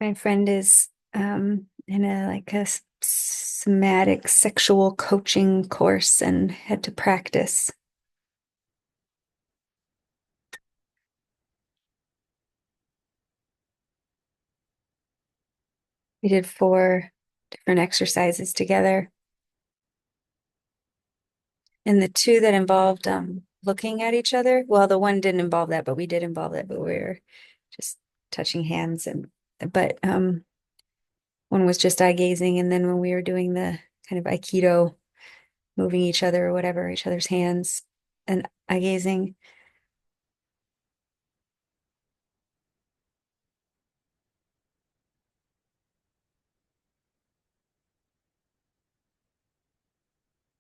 My friend is in a somatic sexual coaching course and had to practice. We did 4 different exercises together. And the two that involved looking at each other, well, the one didn't involve that, but we did involve it, but we were just touching hands and but one was just eye gazing, and then when we were doing the kind of Aikido, moving each other or whatever, each other's hands and eye gazing.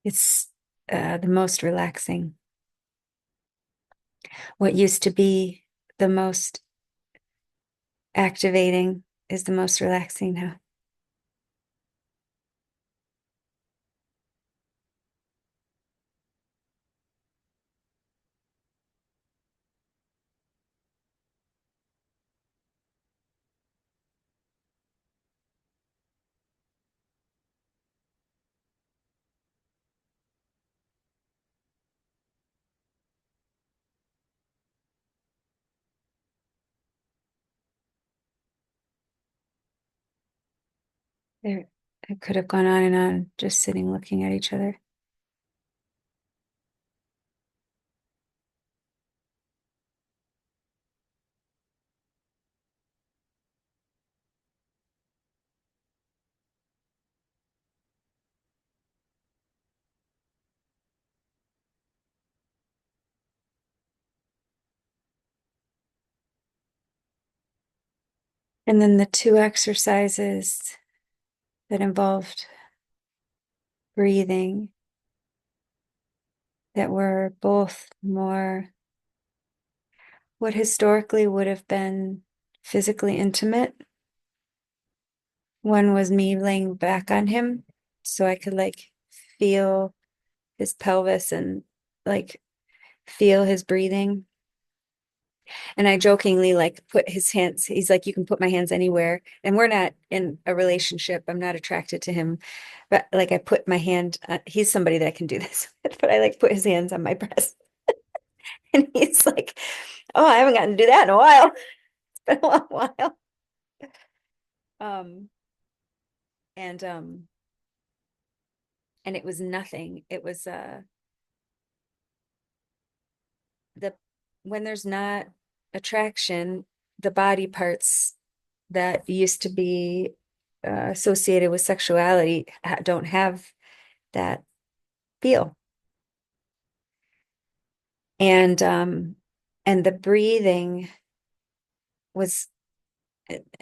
It's the most relaxing. What used to be the most activating is the most relaxing now. There, it could have gone on and on, just sitting looking at each other. And then the 2 exercises that involved breathing that were both more what historically would have been physically intimate. One was me laying back on him so I could like feel his pelvis and like feel his breathing. And I jokingly like put his hands, he's like, you can put my hands anywhere. And we're not in a relationship. I'm not attracted to him. But like I put my hand, he's somebody that I can do this with, but I like put his hands on my breast. And he's like, oh, I haven't gotten to do that in a while. It's been a long while. Um, and um, and it was nothing. It was the when there's not attraction, the body parts that used to be associated with sexuality don't have that feel. And and the breathing was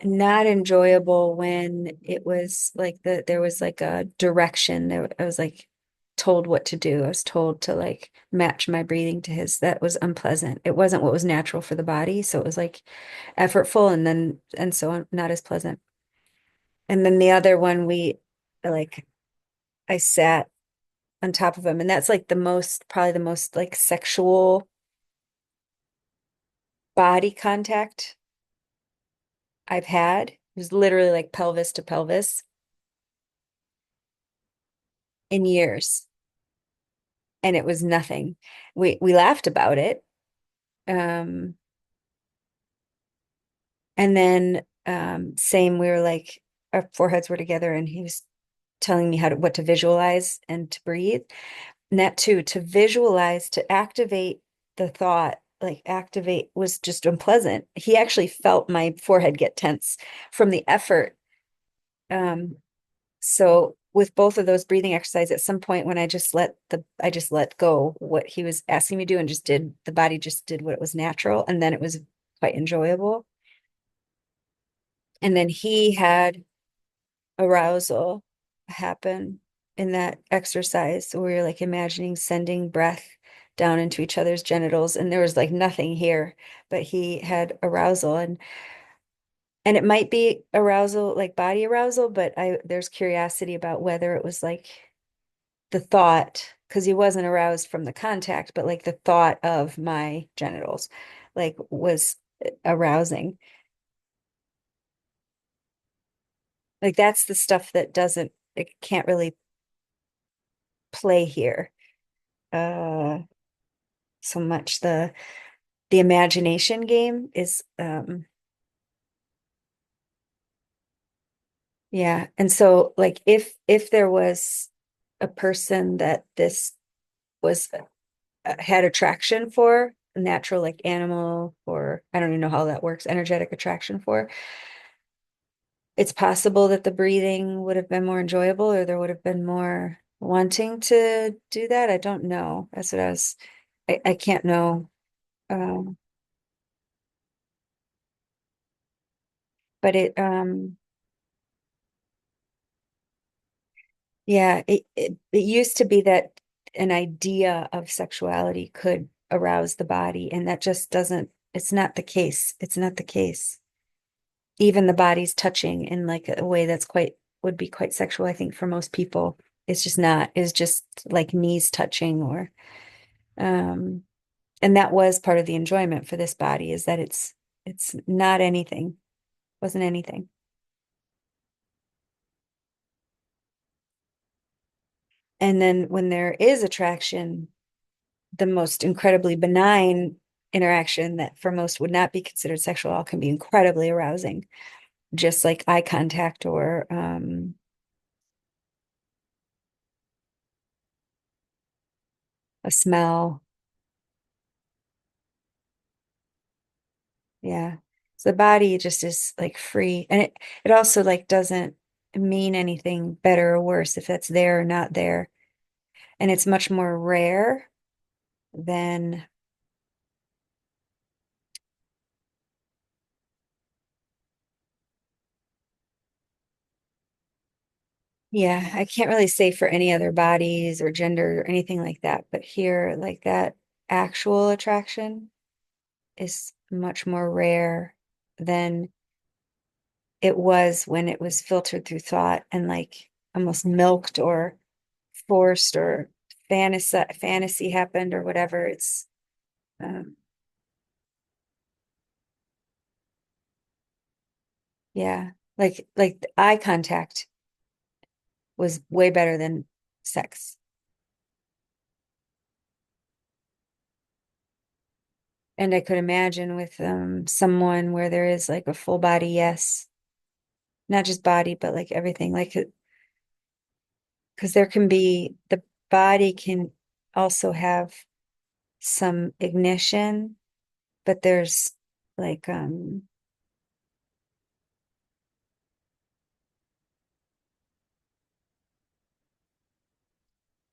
not enjoyable when it was like there was like a direction. I was like told what to do. I was told to like match my breathing to his. That was unpleasant. It wasn't what was natural for the body, so it was like effortful and so not as pleasant. And then the other one like I sat on top of him, and that's like probably the most like sexual body contact I've had. It was literally like pelvis to pelvis in years, and it was nothing. We laughed about it. Um, and then same, we were like our foreheads were together, and he was telling me what to visualize and to breathe. And that too, to visualize, to activate the thought, like activate was just unpleasant. He actually felt my forehead get tense from the effort. Um, so with both of those breathing exercises, at some point when I just let go what he was asking me to do and just did, the body just did what it was natural. And then it was quite enjoyable. And then he had arousal happen in that exercise where you're like imagining sending breath down into each other's genitals, and there was like nothing here, but he had arousal, and it might be arousal like body arousal, but I there's curiosity about whether it was like the thought, because he wasn't aroused from the contact, but like the thought of my genitals like was arousing. Like that's the stuff that doesn't, it can't really play here. Uh, so much the imagination game is yeah. And so like if there was a person that this was had attraction for, a natural like animal, or I don't even know how that works, energetic attraction for, it's possible that the breathing would have been more enjoyable or there would have been more wanting to do that. I don't know. That's what I can't know. Um, but yeah, it used to be that an idea of sexuality could arouse the body, and that just doesn't, it's not the case. It's not the case. Even the body's touching in like a way that's quite, would be quite sexual, I think, for most people. It's just not, it's just like knees touching or, um, and that was part of the enjoyment for this body is that it's not anything, wasn't anything. And then when there is attraction, the most incredibly benign interaction that for most would not be considered sexual can be incredibly arousing, just like eye contact or a smell. Yeah. So the body just is like free. And it also like doesn't mean anything better or worse if it's there or not there. And it's much more rare than, yeah, I can't really say for any other bodies or gender or anything like that, but here, like that actual attraction is much more rare than it was when it was filtered through thought and like almost milked or forced or fantasy happened or whatever. It's um, yeah, like the eye contact was way better than sex. And I could imagine with someone where there is like a full body yes, not just body, but like everything, like because there can be the body can also have some ignition, but there's like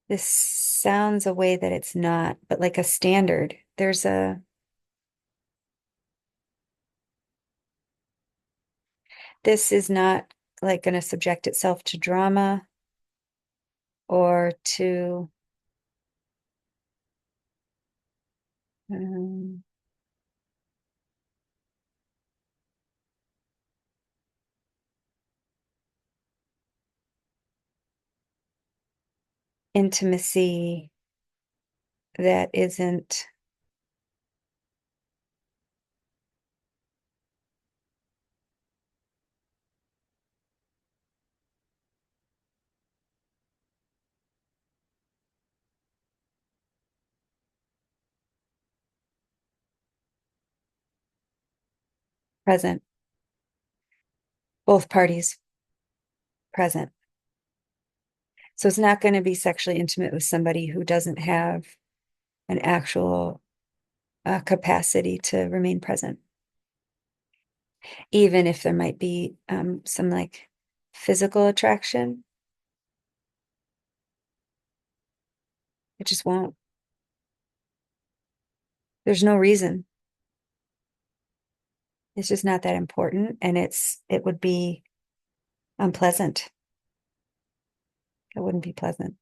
this sounds a way that it's not, but like a standard. There's a this is not like going to subject itself to drama or to um, intimacy that isn't present, both parties present. So it's not going to be sexually intimate with somebody who doesn't have an actual capacity to remain present, even if there might be some like physical attraction. It just won't. There's no reason. It's just not that important, and it would be unpleasant. It wouldn't be pleasant.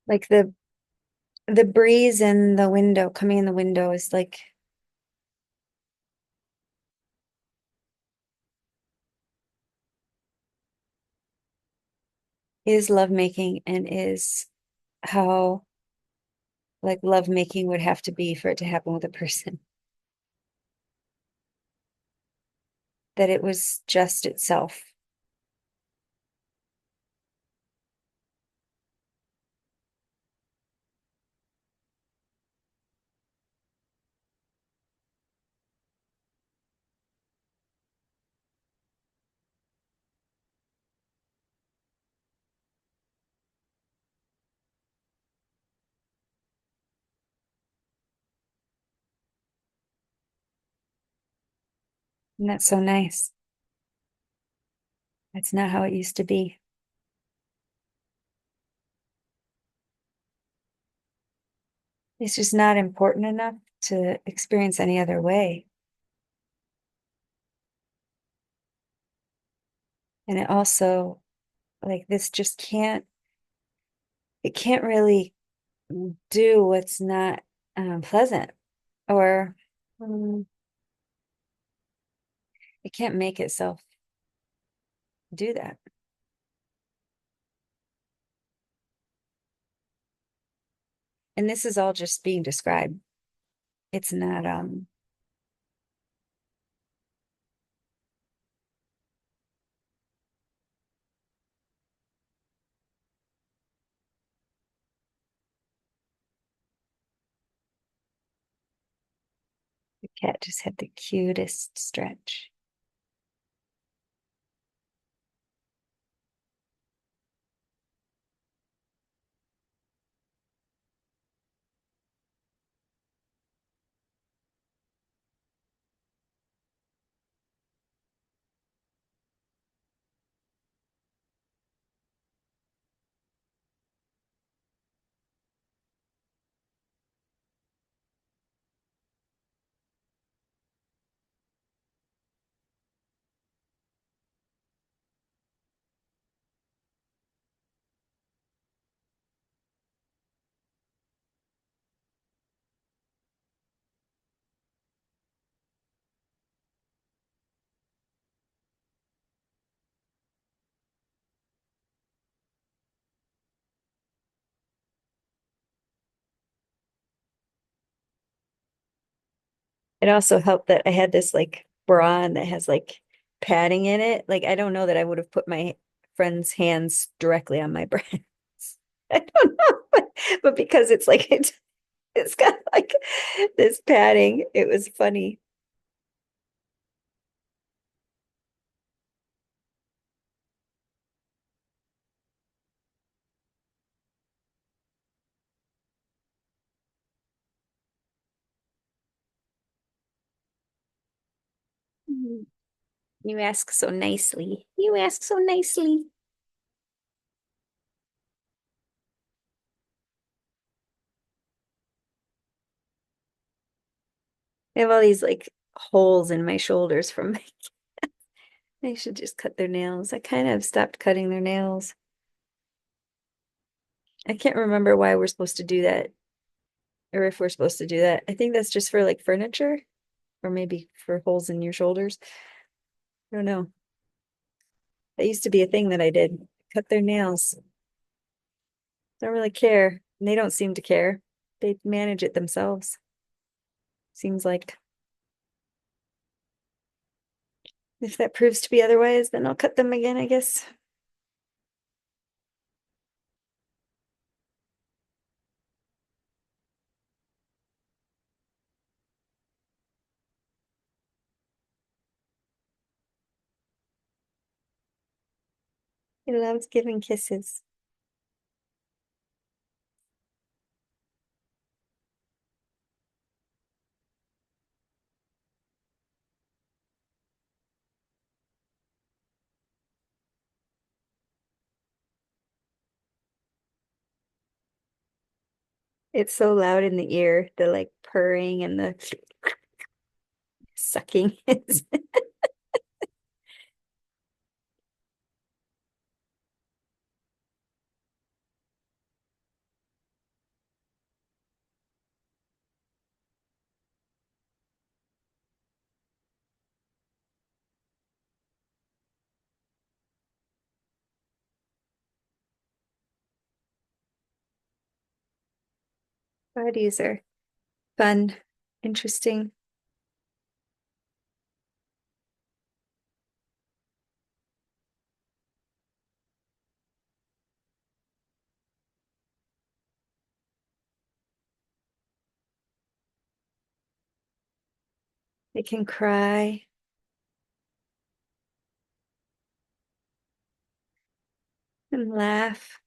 Like the breeze in the window, coming in the window is like is lovemaking and is how like lovemaking would have to be for it to happen with a person. That it was just itself. And that's so nice. That's not how it used to be. It's just not important enough to experience any other way. And it also, like, this just it can't really do what's not pleasant or um, it can't make itself do that. And this is all just being described. It's not, the cat just had the cutest stretch. It also helped that I had this like bra on that has like padding in it. Like I don't know that I would have put my friend's hands directly on my breasts. I don't know, but because it's like it's got like this padding, it was funny. Mhm. You ask so nicely. You ask so nicely. I have all these like holes in my shoulders from my, they should just cut their nails. I kind of stopped cutting their nails. I can't remember why we're supposed to do that or if we're supposed to do that. I think that's just for like furniture or maybe for holes in your shoulders. I don't know. That used to be a thing that I did. Cut their nails. Don't really care. And they don't seem to care. They manage it themselves. Seems like if that proves to be otherwise, then I'll cut them again, I guess. He loves giving kisses. It's so loud in the ear, the like purring and the sucking. Bodies are fun, interesting. They can cry and laugh.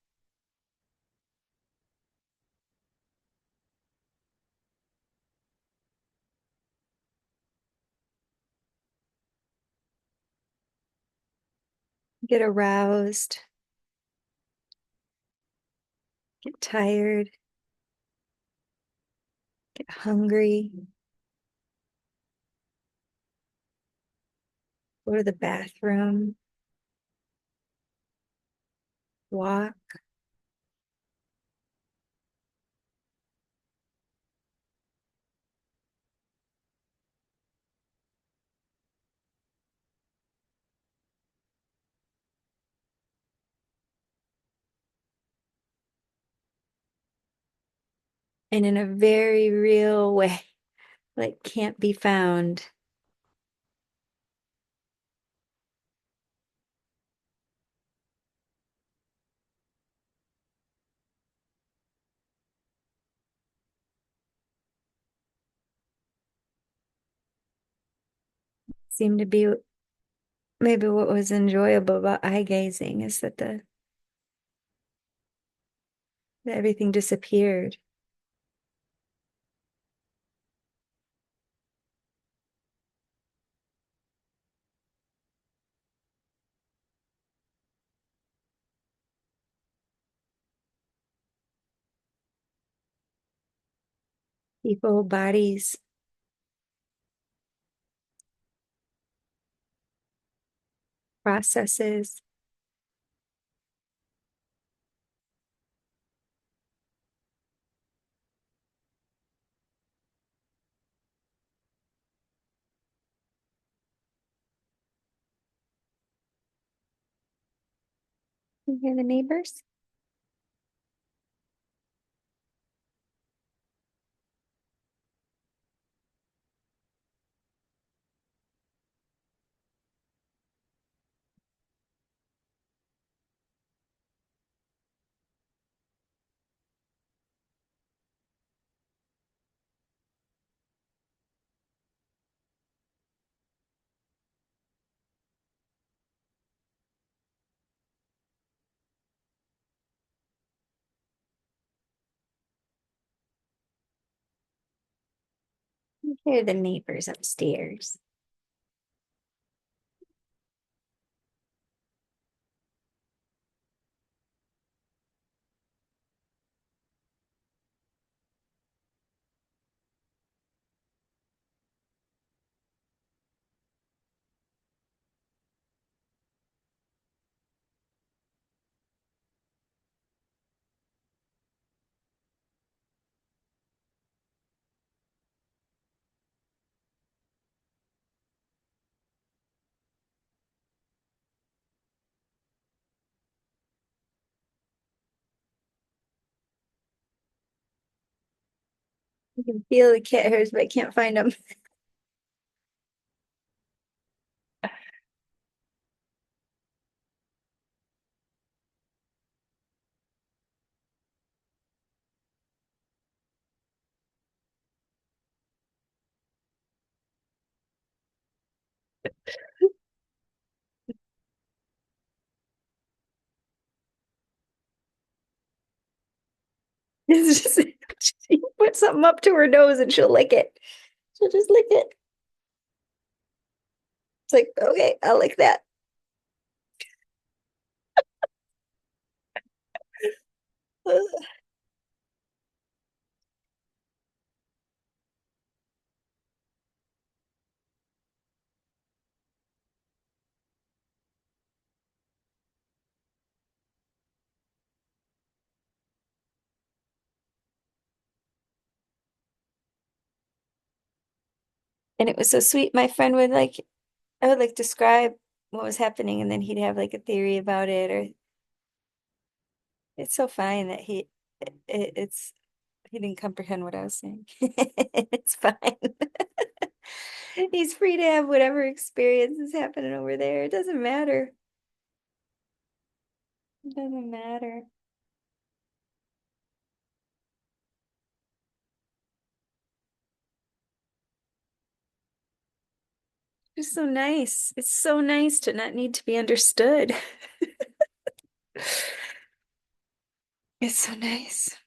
Get aroused, get tired, get hungry, go to the bathroom, walk. And in a very real way, like can't be found. Seemed to be maybe what was enjoyable about eye gazing is that that everything disappeared. People, bodies, processes. You hear the neighbors? You hear the neighbors upstairs. You can feel the cat hairs, but can't find them. It's just she put something up to her nose and she'll lick it. She'll just lick it. It's like, okay, I'll lick that. And it was so sweet. My friend would like, I would like describe what was happening, and then he'd have like a theory about it, or it's so fine that it's He didn't comprehend what I was saying. It's fine. He's free to have whatever experience is happening over there. It doesn't matter. It doesn't matter. It's so nice. It's so nice to not need to be understood. It's so nice.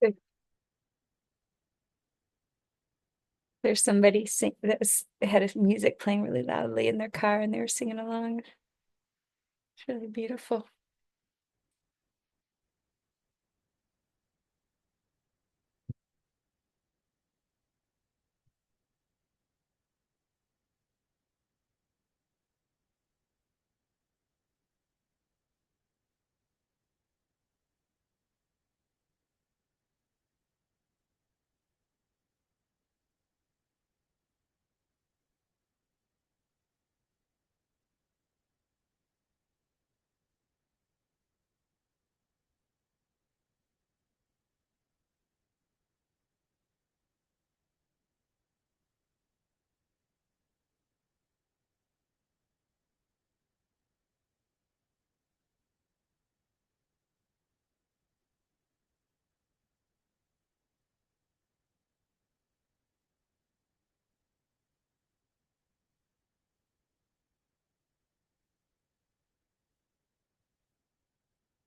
There- There's somebody had a music playing really loudly in their car and they were singing along. It's really beautiful.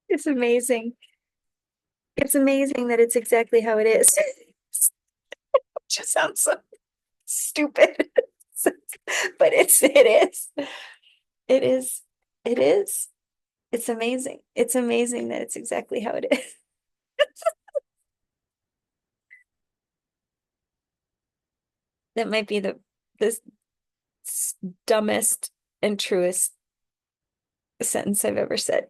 It's amazing. It's amazing that it's exactly how it is. Just sounds so stupid. But it is. It is. It is. It's amazing. It's amazing that it's exactly how it is. That might be the dumbest and truest sentence I've ever said.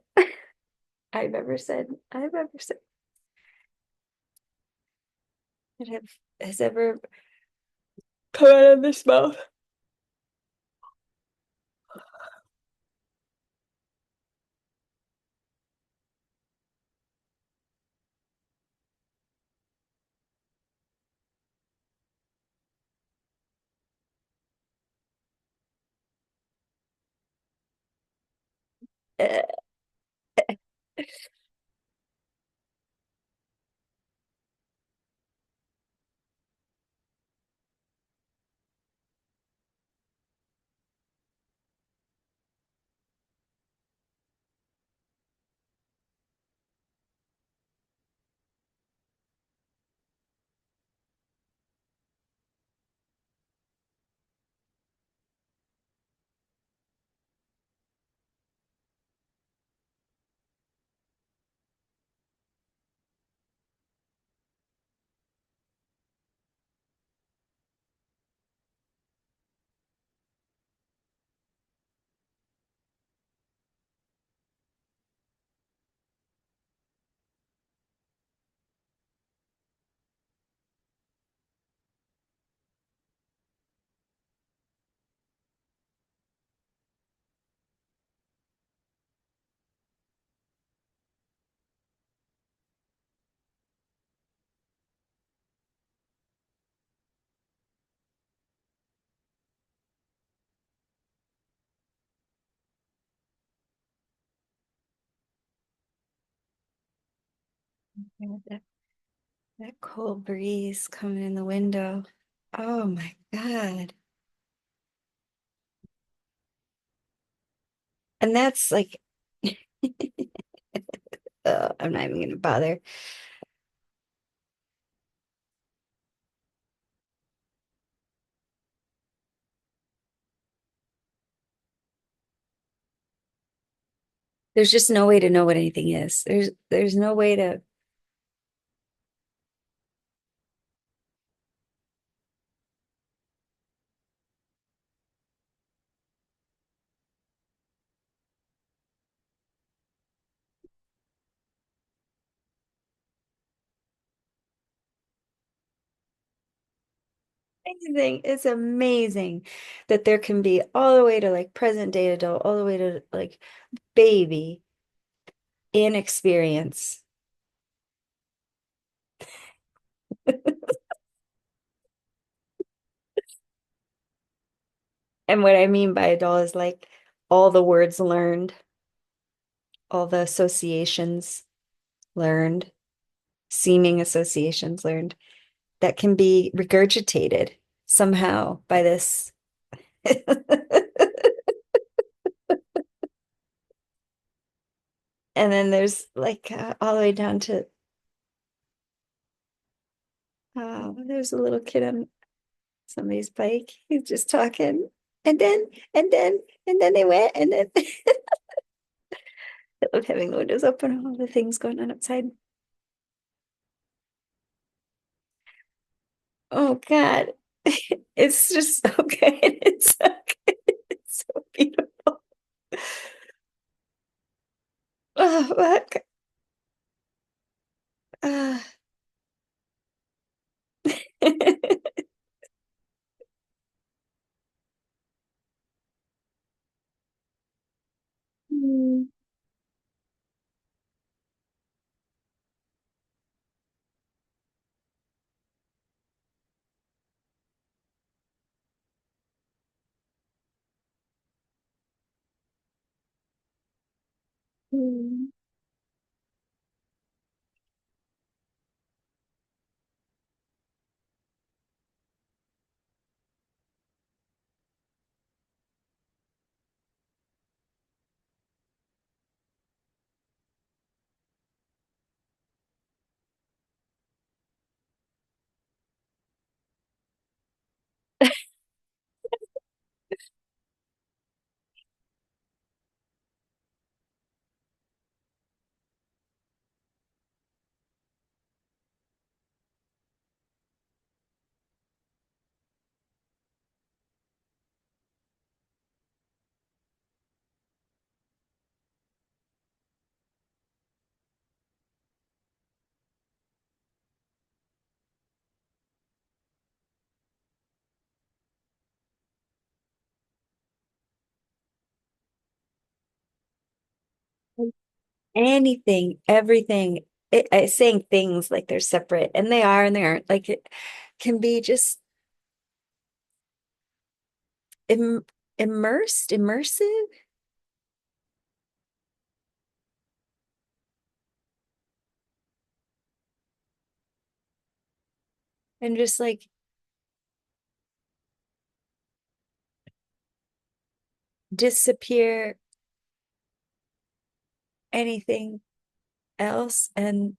I've ever said. I've ever said. That has ever come out of this mouth. Uh, that, that cold breeze coming in the window. Oh my God. And that's like, I'm not even gonna bother. There's just no way to know what anything is. There's no way to anything. It's amazing that there can be all the way to like present day adult, all the way to like baby inexperience. And what I mean by adult is like all the words learned, all the associations learned, seeming associations learned that can be regurgitated somehow by this. And then there's like all the way down to there's a little kid on somebody's bike. He's just talking. And then, and then, and then they went, and then I love having the windows open, all the things going on outside. Oh God. It's just so good. It's so good. It's so beautiful. Oh, fuck. Ah. Mm. Mm. Anything, everything. It's saying things like they're separate, and they are, and they aren't. Like it can be just im immersive, and just like disappear anything else, and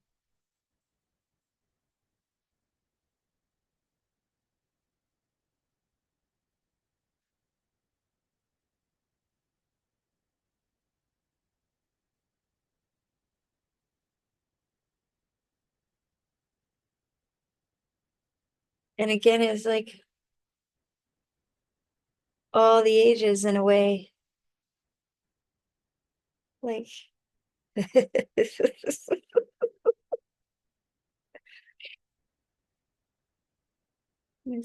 again, it's like all the ages in a way. Like it's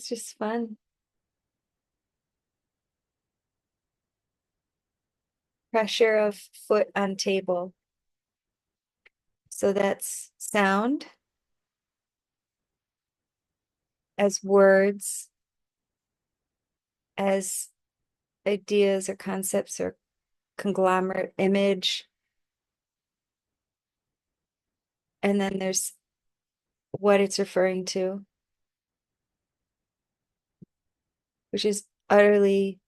just fun. Pressure of foot on table. So that's sound as words, as ideas or concepts or conglomerate image. And then there's what it's referring to, which is utterly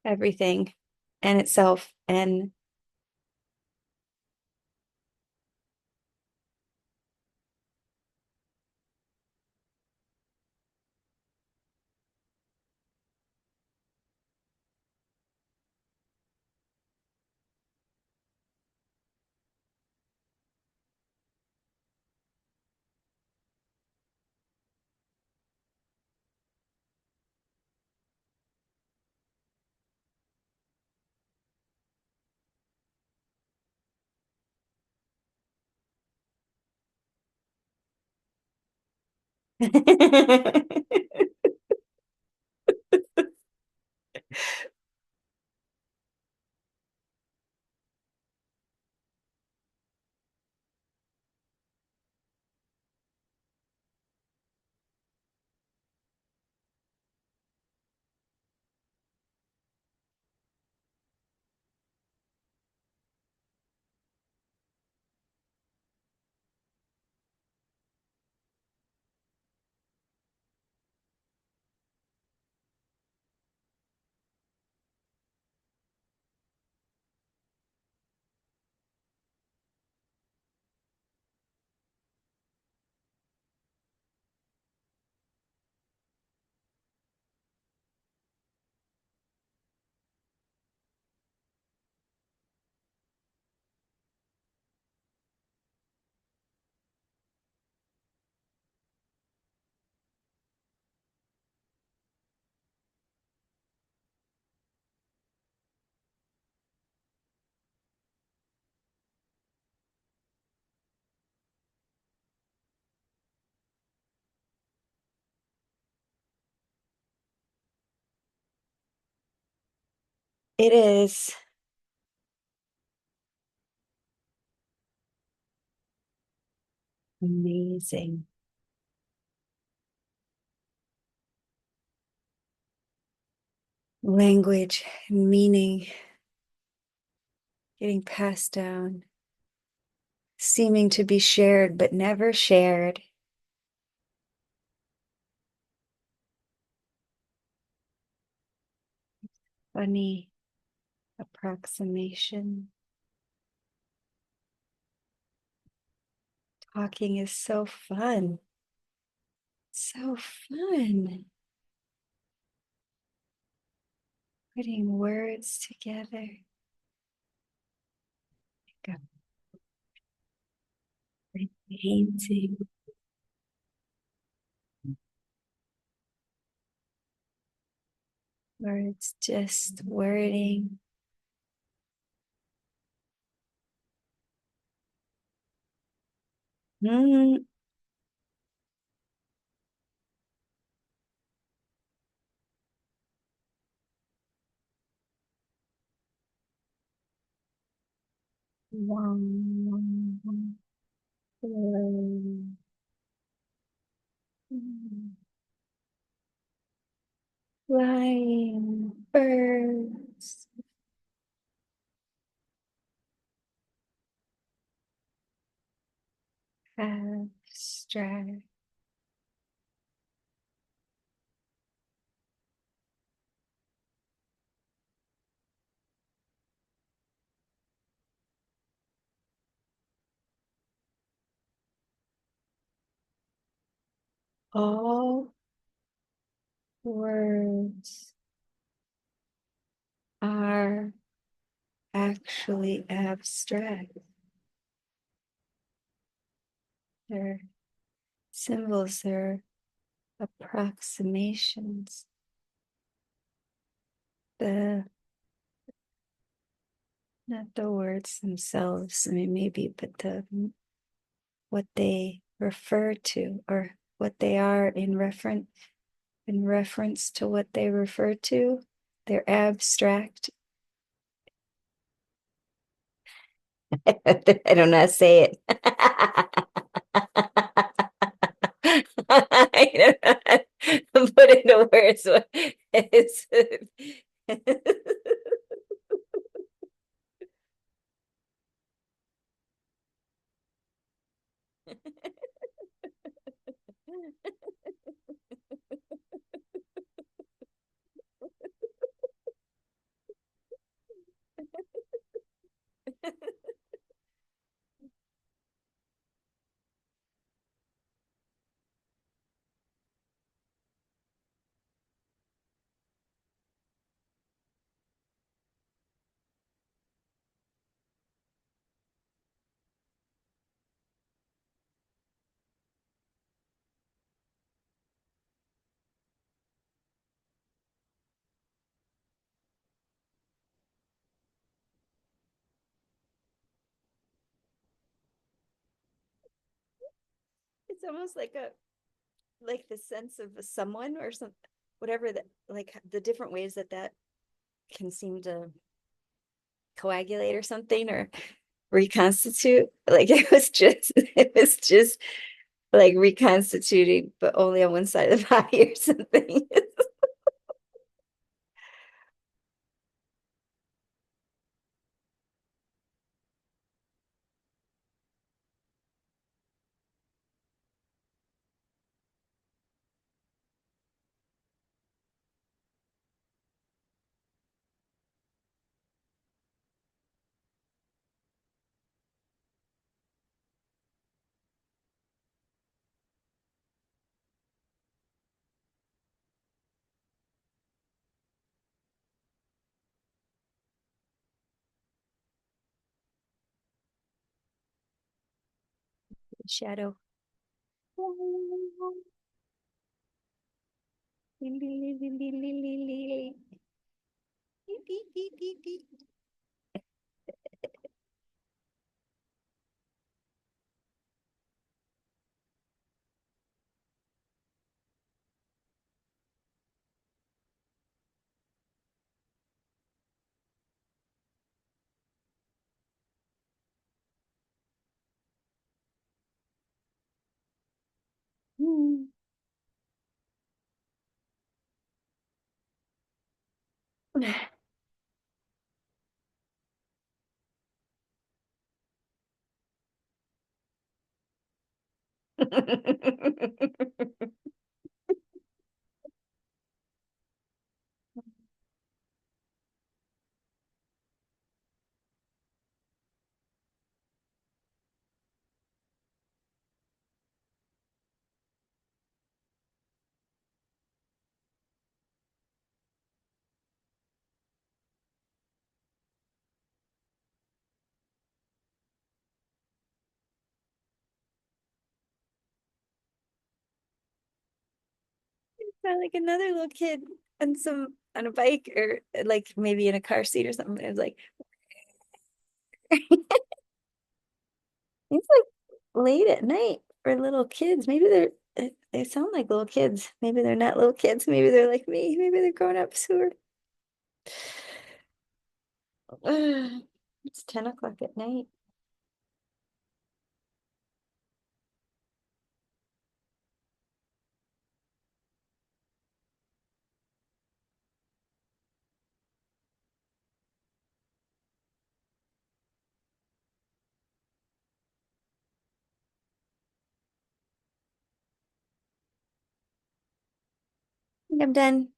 everything and itself. And It is amazing. Language and meaning getting passed down, seeming to be shared but never shared. Funny approximation. Talking is so fun. So fun. Putting words together. Like a painting. Words just wording. Mm. Flying birds. Abstract. All words are actually abstract. They're symbols, they're approximations. The Not the words themselves, I mean maybe, but the what they refer to or what they are in reference to what they refer to. They're abstract. I don't know how to say it. I don't know how to put into words what it's. It's almost like like the sense of someone or some whatever that like the different ways that that can seem to coagulate or something or reconstitute. Like it was just like reconstituting, but only on one side of the body or something. Shadow. Sound like another little kid on a bike or like maybe in a car seat or something. It was like it's like late at night for little kids. Maybe they sound like little kids. Maybe they're not little kids. Maybe they're like me. Maybe they're grown-ups who are it's 10 o'clock at night. I think I'm done.